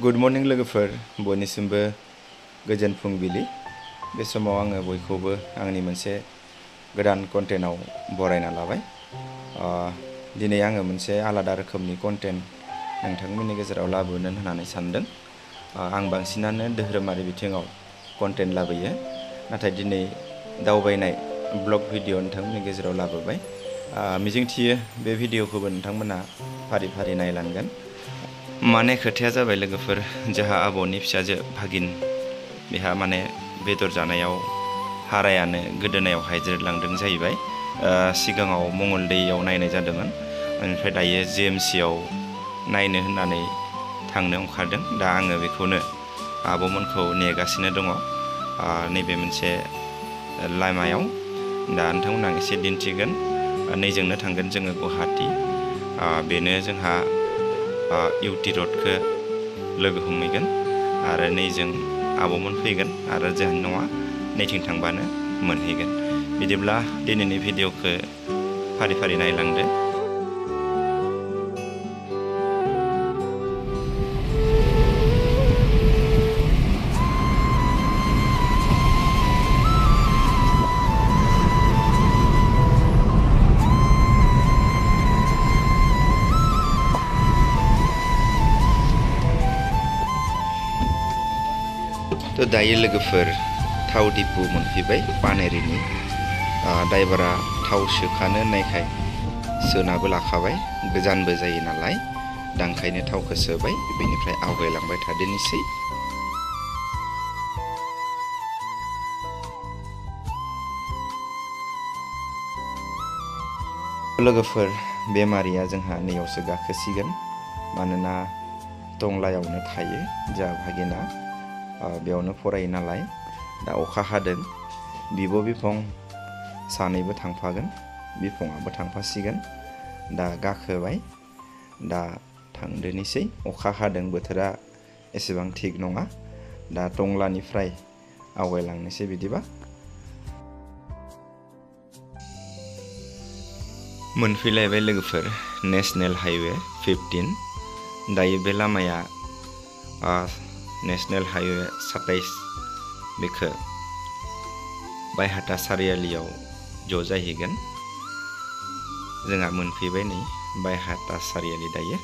Good morning लोगोफोर बयनिसिमबो गोजोन फुंबिलि बे समाव आङो बयखौबो आंनि मोनसे गोदान कन्टेन्टआव बरायना लाबाय। दिनै आङो मोनसे आलादा रोखोमनि कन्टेन्ट नोंथांमोननि गेजेराव लाबोनो होननानै सानदों। आं बांसिनानो धोरोमारि बिथिङाव कन्टेन्ट लाबोयो, नाथाय दिनै दावबायनाय ब्लग भिडिअ नोंथांमोननि गेजेराव लाबोबाय। मिजिंथियो बे भिडिअखौबो नोंथांमोना फारि फारि नायलांगोन। माने खोथाया जाबाय लोगोफोर, जोंहा आबौनि फिसाजो भागिन, बेहा माने बेदर जानायाव हारायानो गोदोनायाव हायज्रेदलांदों जाहैबाय। सिगाङाव मंगलदैयाव नायनाय जादोंमोन, ओमफ्राय दायो जिएमसिआव नायनो होननानै थांनो ओंखारदों। दा आङो बेखौनो आब'मोनखौ नेगासिनो दङ नैबे मोनसे लामायाव। दा नोंथांमोनहा एसे दिन्थिगोन। नैजोंनो थांगोन जोङो गुवाहाटि, बेनो जोंहा इउटि रडखौ लोगो हमहैगोन आरो नैजों आब'मोन फैगोन आरो जोंहानि न'आ नैथिं थांबानो मोनहैगोन। बिदिब्ला दिनैनि भिडिअखौ फारि फारि नायलांदो। तो दायो लोगोफोर थाव डिपु मोनफैबाय पानेरिनि। ड्राइभारा थाव सोखानो होननायखाय सोनाबो लाखाबाय, गोजानबो जायो नालाय, दा ओंखायनो थावखौ सोबाय, बेनिफ्राय आवगायलांबाय थादेरनोसै। लोगोफोर, बेमारिया जोंहा नैयावसो गाखोसिगोन, मानोना टंलायावनो थायो जोंहा भागिना, बेयावनो फरायो नालाय। दा अखा हादों, बिब' बिफं सानैबो थांफागोन, बिफङाबो थांफासिगोन। दा गाखोबाय, दा थांदोनिसै। अखा हादों, बोथोरा एसेबां थिग नङा। दा टंलानिफ्राय आवगायलांनोसै बिदिबा। मोनफैलायबाय लोगोफोर, नेशनेल हाइवे 15। दायो बे लामाया नेशनेल हाइवे 27, बेखौ बायहाथा सारियालियाव ज' जाहैगोन। जोंहा मोनफैबाय नै बायहाथा सारियालि। दायो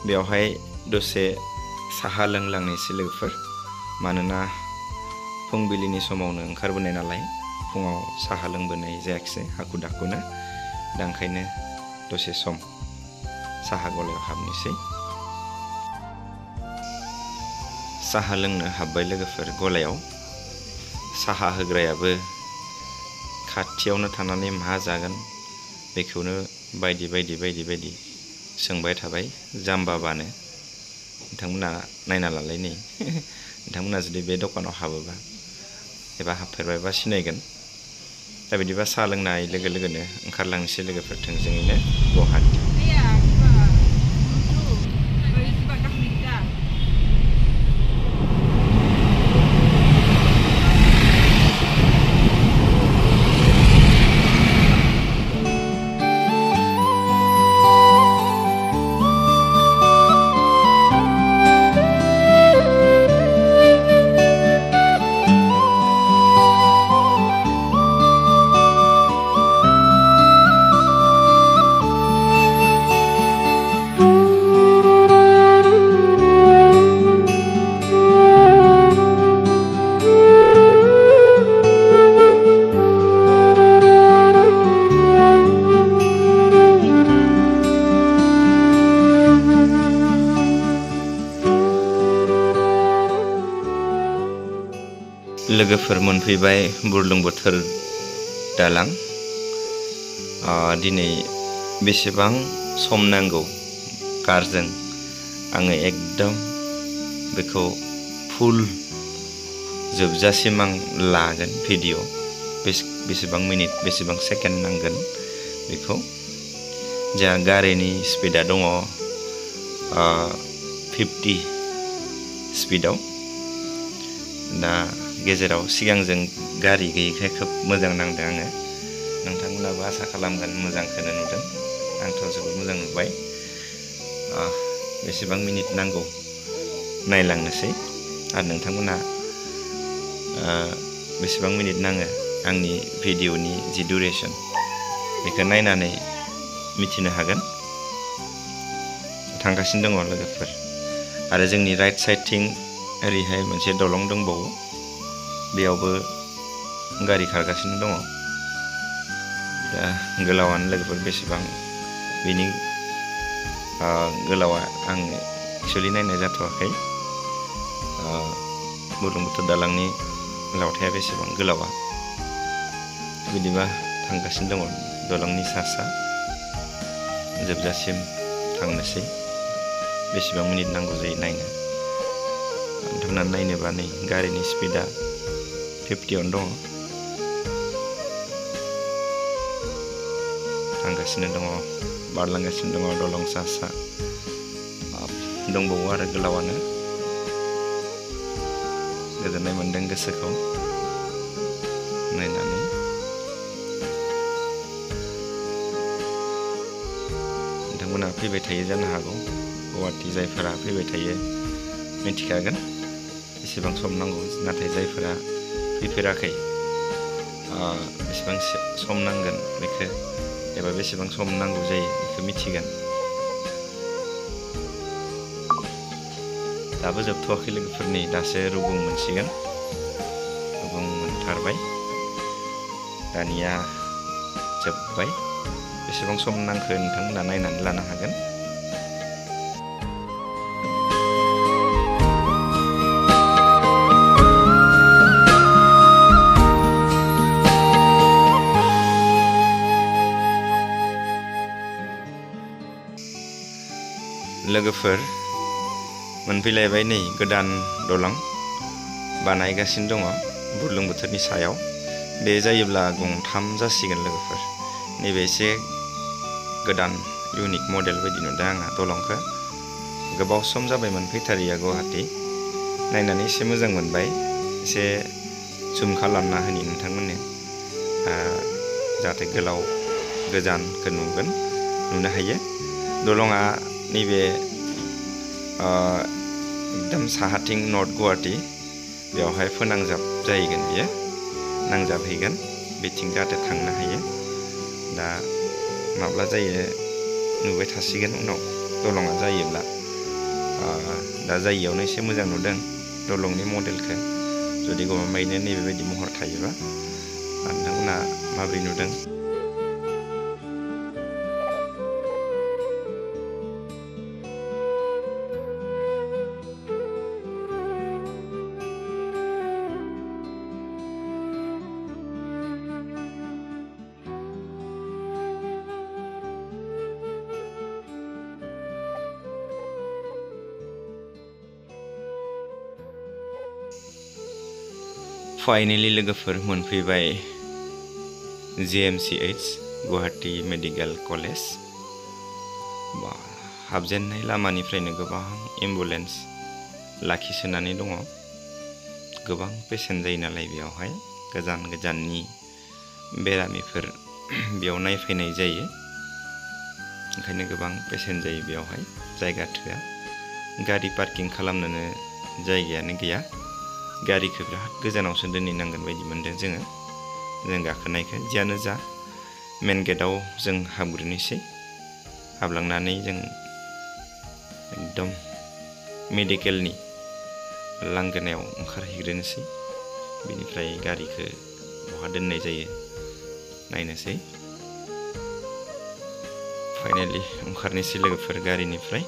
बेवहाय दसे साहा लोंलांनोसै लोगोफोर, मानोना फुंबिलिनि समावनो ओंखारबोनाय नालाय, फुङाव साहा लोंबोनाय जायाखिसै हाखु दाखुनो। दा ओंखायनो दसे सम साहा गलायाव हाबनोसै। साहा लोंनो हाबबाय लोगोफोर गलायाव। साहा होग्रायाबो खाथियावनो थानानै मा जागोन बेखौनो बायदि बायदि बायदि बायदि सोंबाय थाबाय, जाम्बाबानो। नोंथांमोना नायना लालाय नै नोंथांमोना जुदि बे दखानाव हाबोबा एबा हाबफेरबायबा सिनायगोन। दा बिदिबा साहा लोंनाय लोगो लोगोनो ओंखारलांनोसै लोगोफोर थोंजोङैनो गुवाहाटि। लोगोफोर मोनफैबाय बुरलुंबुथुर दालां। दिनै बेसेबां सम नांगौ कारजों, आङो एकदम बेखौ फुल जोबजासिम आं लागोन भिडिअ। बेसेबां मिनिट बेसेबां सेकेन्ड नांगोन बेखौ। जोंहा गारिनि स्पिडा दङ 50 स्पिडाव। दा गेजेराव सिगांजों गारि गैयैखाय खोब मोजां नांदों आङो। नोंथांमोनाबो आसा खालामगोन मोजांखौनो नुदों। आंथ' जोबोद मोजां नुबाय। बेसेबां मिनिट नांगौ नायलांनोसै आरो नोंथांमोना बेसेबां मिनिट नाङो आंनि भिडिअनि जि डिउरेसन बेखौ नायनानै मिथिनो हागोन। थांगासिनो दङ लोगोफोर आरो जोंनि राइट साइडथिं ओरैहाय मोनसे दलं दंबावो बेयावबो गारि खारगासिनो दङ। दा गोलावानो लोगोफोर बेसेबां बिनि गोलावा आं एक्सुवेलि नायनाय जाथ'वाखै। बुरलुंबुथुर दालांनि लावथाया बेसेबां गोलावा बिदिबा थांगासिनो दङ दलंनि सा सा जोबजासिम थांनोसै बेसेबां मिनिट नांगौ जायो नायनो। नोंथांमोना नायनोबा नै गारिनि स्पिडा 50आवनो दङ। थांगासिनो दङ बारलांगासिनो दङ दलं सा सा दंबावो आरो गोलावानो। गोजोननाय मोन्दों गोसोखौ नायनानै। नोंथांमोना फैबाय थायो जानो हागौ गुवाहाटि जायफोरा फैबाय थायो मिथिखागोन बेसेबां सम नांगौ। नाथाय जायफोरा फैफेराखै बेसेबां सम नांगोन बेखौ एबा बेसेबां सम नांगौ जायो बेखौ मिथिगोन। दाबो जोबथ'वाखै लोगोफोरनि दासो रुगुं मोनसिगोन। रुगुं मोनथारबाय दानिया जोब्बाय। बेसेबां सम नांखो नोंथांमोना नायनानै लानो हागोन। लोगोफोर मोनफैलायबाय नै गोदान दलं बानायगासिनो दङ बुरलुंबुथुरनि सायाव। बे जायोब्ला गंथाम जासिगोन लोगोफोर। नैबे एसे गोदान इउनिक मडेल बायदि नुदों आंहा दलंखौ। गोबाव सम जाबाय मोनफैथारिया गुवाहाटि। नायनानै एसे मोजां मोनबाय। एसे जुम खालामना होनि नोंथांमोननो जाहाथे गोलाव गोजानखौ नुनो हायो। दलंआ नैबे एकदम साहाथिं नर्थ गुवाहाटि बेवहाय फोनांजाब जाहैगोन बियो नांजाबहैगोन बेथिं जाहाथे थांनो हायो। दा माब्ला जायो नुबाय थासिगोन उनाव दलंआ जायोब्ला। दा जायियावनो एसे मोजां नुदों दलंनि मडेलखौ। जुदि गमामायैनो नैबेबायदि महर थायोबा नोंथांमोना माबोरै नुदों? फाइनेलि लोगोफोर मोनफैबाय GMCH गुवाहाटि मेडिकेल कलेज। हाबजेननाय लामानिफ्रायनो गोबां एम्बुलेन्स लाखिसोनानै दङ। गोबां पेसेन्ट जायो नालाय बेयावहाय गोजान गोजाननि बेरामिफोर बेयाव नायफैनाय जायो। ओंखायनो गोबां पेसेन्ट जायो बेयावहाय जायगा थोआ। गारि पार्किं खालामनोनो जायगायानो गैया। गारिखौ बिराद गोजानावसो दोनहैनांगोन बायदि मोनदों जों गाखोनायखौ। जियानो जा मेन गेटआव जों हाबग्रोनोसै। हाबलांनानै जों एकदम मेडिकेलनि लांगोनायाव ओंखारहैग्रोनोसै। बेनिफ्राय गारिखौ बहा दोननाय जायो नायनोसै। फाइनेलि ओंखारनोसै लोगोफोर गारिनिफ्राय।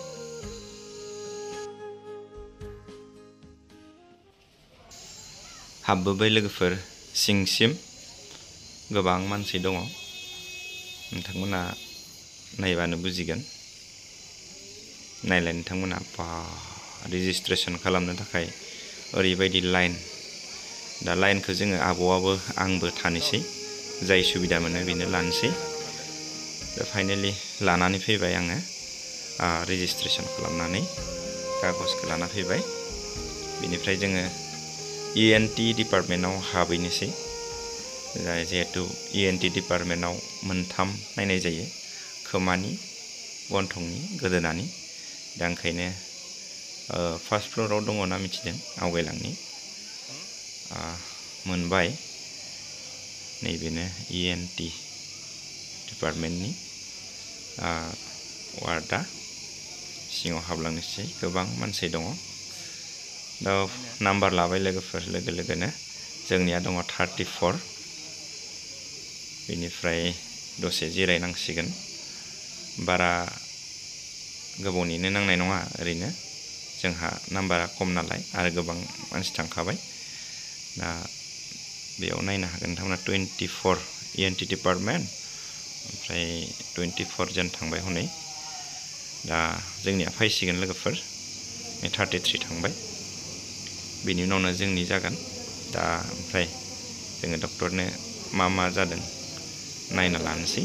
हाबबोबाय लोगोफोर सिंसिम। गोबां मानसि दङ नोंथांमोना नायबानो बुजिगोन। नायलाय नोंथांमोना रेजिस्ट्रेसन खालामनो थाखाय ओरैबायदि लाइन। दा लाइनखौ जोङो आब'आबो आंबो थानोसै जाय सुबिदा मोनो बेनो लानोसै। दा फाइनेलि लानानै फैबाय आङो रेजिस्ट्रेसन खालामनानै कागजखौ लाना फैबाय। बेनिफ्राय जोङो ENT डिपार्टमेन्टआव हाबहैनोसै। जिहेथु ENT डिपार्टमेन्टआव मोनथाम नायनाय जायो खोमानि गन्थंनि गोदोनानि। दा ओंखायनो फार्स्ट फ्ल'राव दङ ना मिथिदों आवगायलांनि मोनबाय नैबेनो ENT डिपार्टमेन्टनि वार्डआ सिङाव हाबलांनोसै गोबां मानसि दङ दा नाम्बार लाबाय लोगोफोर लोगो लोगोनो जोंनिया दङ 34 बेनिफ्राय दसे जिरायनांसिगोन बारा गोबावनिनो नांनाय नङा ओरैनो जोंहा नाम्बारा खम नालाय आरो गोबां मानसि थांखाबाय दा बेयाव नायनो हागोन नोंथांमोना 24 ENT डिपार्टमेन्ट ओमफ्राय 24 जन थांबाय हनै दा जोंनिया फैसिगोन लोगोफोर 33 थांबाय बेनि उनावनो जोंनि जागोन दा ओमफ्राय जोङो डक्टरनो मा जादों नायना लानोसै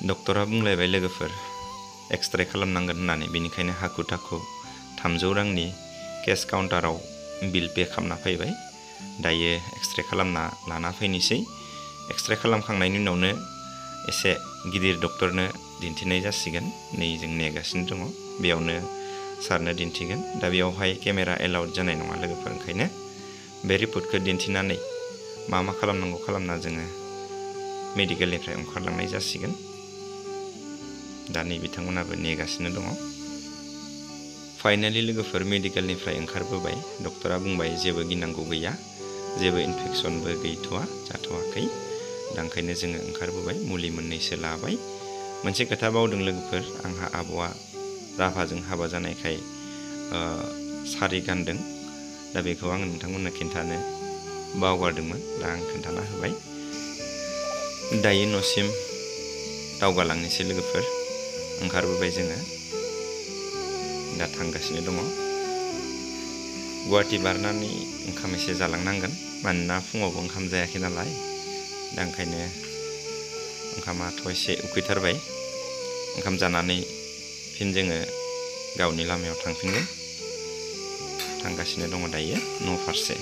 डक्टरा बुंलायबाय लोगोफोर एक्सरे खालामनांगोन होननानै बेनिखायनो हाखु दाखु 300 रांनि केस काउन्टाराव बिल पे खालामना फैबाय दायो एक्सरे खालामना लाना फैनोसै एक्सरे खालामखांनायनि उनावनो एसे गिदिर डक्टरनो दिन्थिनाय जासिगोन नै जों नेगासिनो दङ बेयावनो सारनो दिन्थिगोन दा बेयावहाय केमेरा एलाउड जानाय नङा लोगोफोर ओंखायनो बे रिपर्टखौ दिन्थिनानै मा खालामनांगौ खालामना जोङो मेडिकेलनिफ्राय ओंखारलांनाय जासिगोन दा नै बिथांमोनाबो नेगासिनो दङ फाइनालि लोगोफोर मेडिकेलनिफ्राय ओंखारबोबाय डक्टरा बुंबाय जेबो गिनांगौ गैया जेबो इनफेक्सनबो गैथ'वा जाथ'वाखै दा ओंखायनो जोङो ओंखारबोबाय मुलि मोननैसो लाबाय मोनसे खोथा बावदों लोगोफोर आंहा आब'आ राभाजों हाबा जानायखाय सारि गानदों दा बेखौ आं नोंथांमोननो खिन्थानो बावगारदोंमोन दा आं खोन्थाना होबाय दायो न'सिम दावगालांनोसै लोगोफोर ओंखारबोबाय जोङो दा थांगासिनो दङ गुवाहाटि बारनानै ओंखाम एसे जालांनांगोन मानोना फुङावबो ओंखाम जायाखै नालाय दा ओंखायनो ओंखामाथ' एसे उखैथारबाय ओंखाम जानानै फिन जोङो गावनि लामायाव थांफिनगोन थांगासिनो दङ दायो न' फारसे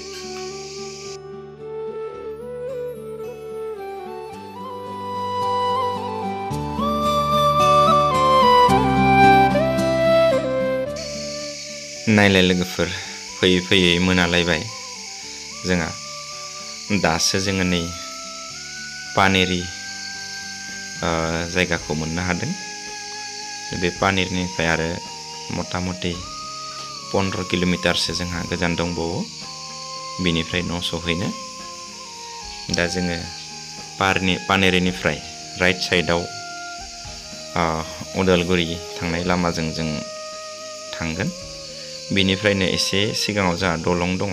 नायलाय लोगोफोर फैयै फैयै मोनालायबाय जोंहा दासो जोङो नै पानेरि जायगाखौ मोननो हादों बे पानेरिनिफ्राय आरो मथा मथि 15 किल'मिटारसो जोंहा गोजान दंबावो बिनिफ्राय न' सहैनो दा जोङो पानेरिनिफ्राय राइट साइडआव उदालगुरि थांनाय लामाजों जों थांगोन बेनिफ्रायनो एसे सिगाङाव जोंहा दलं दङ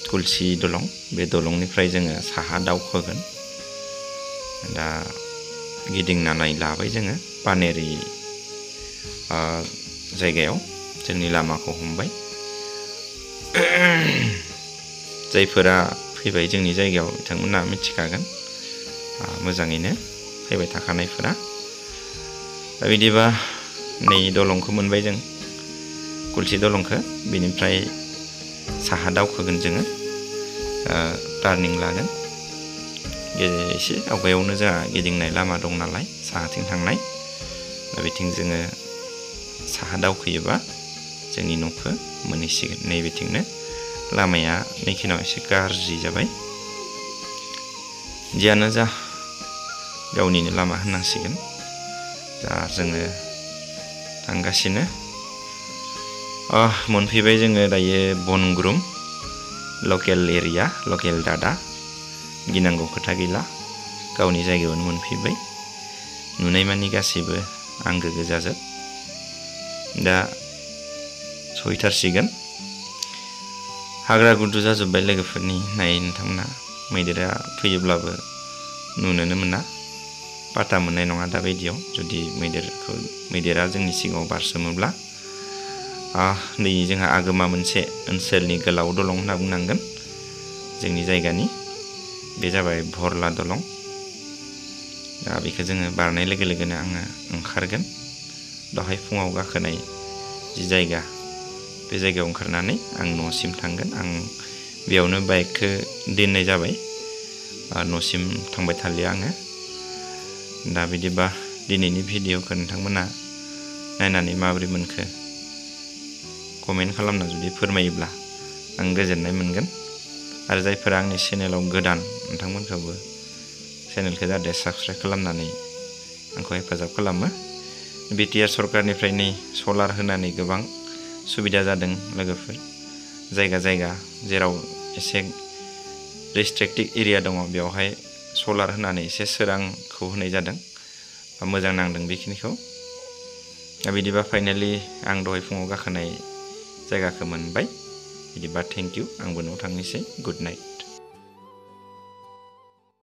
तुलसि दलं बे दलंनिफ्राय जोङो साहा दावखोगोन दा गिदिंनानै लाबाय जोङो पानेरि जायगायाव जोंनि लामाखौ हमबाय जायफोरा फैबाय जोंनि जायगायाव बिथांमोना मिथिखागोन मोजाङैनो फैबाय थाखानायफोरा दा बिदिबा नै दलंखौ मोनबाय जों कुलसि दलंखौ बेनिफ्राय साहा दावखोगोन जोङो टार्निं लागोन एसे आवगायावनो जोंहा गिदिंनाय लामा दं नालाय साहाथिं थांनाय दा बिथिं जोङो साहा दावखोयोबा जोंनि न'खौ मोनहैसिगोन नैबेथिंनो लामाया नैखिनाव एसे गाज्रि जाबाय जियानो जा गावनिनो लामा होननांसिगोन दा जोङो थांगासिनो मोनफैबाय जोङो दायो बनग्रुम लकेल एरिया लकेल दादा गिनांगौ खोथा गैला गावनि जायगायावनो मोनफैबाय नुनाय मानि गासैबो आंगो गोजाजोब दा सहैथारसिगोन हाग्रा गुदु जाजोब्बाय लोगोफोरनि नाय नोंथांमोना मैदेरा फैयोब्लाबो नुनोनो मोना पाता मोननाय नङा दा बायदियाव जुदि मैदेरा जोंनि सिगाङाव बारसोमोब्ला नै जोंहा आगोमा मोनसे ओनसोलनि गोलाव दलं होनना बुंनांगोन जोंनि जायगानि बे जाबाय भरला दलं दा बेखौ जोङो बारनाय लोगो लोगोनो आङो ओंखारगोन दहाय फुङाव गाखोनाय जि जायगा बे जायगायाव ओंखारनानै आं न'सिम थांगोन। आं बेयावनो बाइकखौ दोननाय जाबाय, न'सिम थांबाय थालिया आङो। दा बिदिबा दिनैनि भिडिअखौ नोंथांमोना नायनानै माबोरै मोनखो कमेन्ट खालामना जुदि फोरमायोब्ला आं गोजोननाय मोनगोन। आरो जायफोरा आंनि चेनेलाव गोदान नोंथांमोनखौबो चेनेलखौ जाहाथे साबस्क्राइब खालामनानै आंखौ हेफाजाब खालामो। बिटिआर सरकारनिफ्राय नै सलार होनानै गोबां सुबिदा जादों लोगोफोर। जायगा जायगा जेराव एसे रेस्ट्रिक्टेड एरिया दङ बेवहाय सलार होनानै एसे सोरांखौ होनाय जादों, मोजां नांदों बेखिनिखौ। दा बिदिबा फाइनालि आं दहाय फुङाव गाखोनाय जायगाखौ मोनबाय। बिदिबा थेंक इउ, आंबो न'आव थांनोसै। Good night.